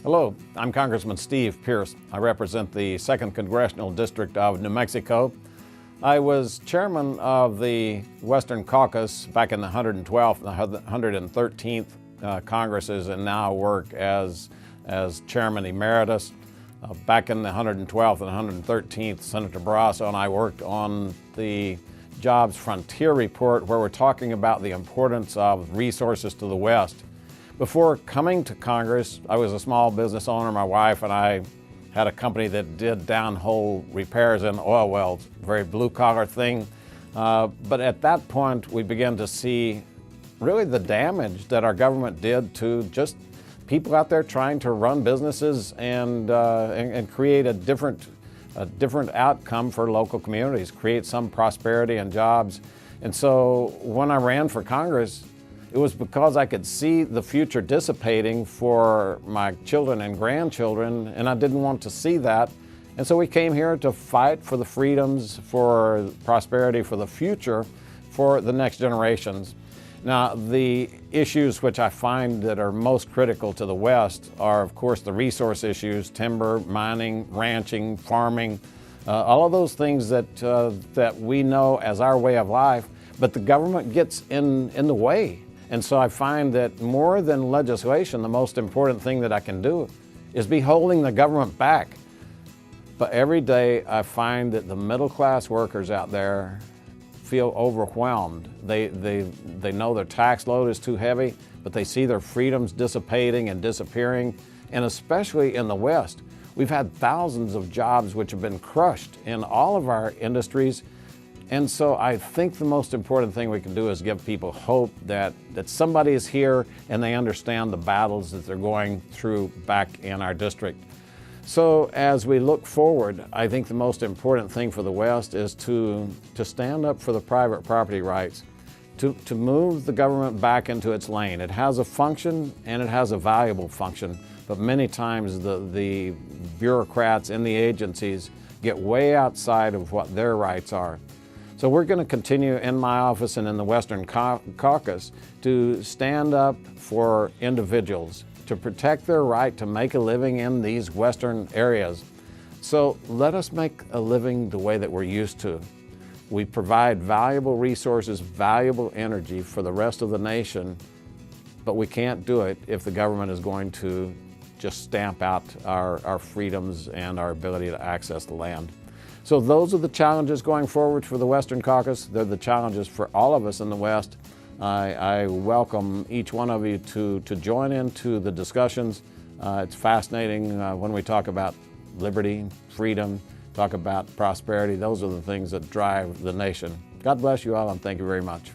Hello, I'm Congressman Steve Pearce. I represent the 2nd Congressional District of New Mexico. I was chairman of the Western Caucus back in the 112th and 113th Congresses, and now work as Chairman Emeritus. Back in the 112th and 113th, Senator Barrasso and I worked on the Jobs Frontier Report, where we're talking about the importance of resources to the West. Before coming to Congress, I was a small business owner. My wife and I had a company that did downhole repairs in oil wells, very blue-collar thing. But at that point, we began to see really the damage that our government did to just people out there trying to run businesses and create a different outcome for local communities, create some prosperity and jobs. And so when I ran for Congress, it was because I could see the future dissipating for my children and grandchildren, and I didn't want to see that. And so we came here to fight for the freedoms, for prosperity, for the future, for the next generations. Now, the issues which I find that are most critical to the West are, of course, the resource issues: timber, mining, ranching, farming, all of those things that we know as our way of life, but the government gets in the way. And so I find that more than legislation, the most important thing that I can do is be holding the government back. But every day I find that the middle-class workers out there feel overwhelmed. They know their tax load is too heavy, but they see their freedoms dissipating and disappearing. And especially in the West, we've had thousands of jobs which have been crushed in all of our industries. And so I think the most important thing we can do is give people hope that somebody is here and they understand the battles that they're going through back in our district. So as we look forward, I think the most important thing for the West is to stand up for the private property rights, to move the government back into its lane. It has a function and it has a valuable function, but many times the bureaucrats in the agencies get way outside of what their rights are. So we're going to continue in my office and in the Western Caucus to stand up for individuals, to protect their right to make a living in these Western areas. So let us make a living the way that we're used to. We provide valuable resources, valuable energy for the rest of the nation, but we can't do it if the government is going to just stamp out our freedoms and our ability to access the land. So those are the challenges going forward for the Western Caucus. They're the challenges for all of us in the West. I welcome each one of you to join into the discussions. It's fascinating when we talk about liberty, freedom, talk about prosperity. Those are the things that drive the nation. God bless you all, and thank you very much.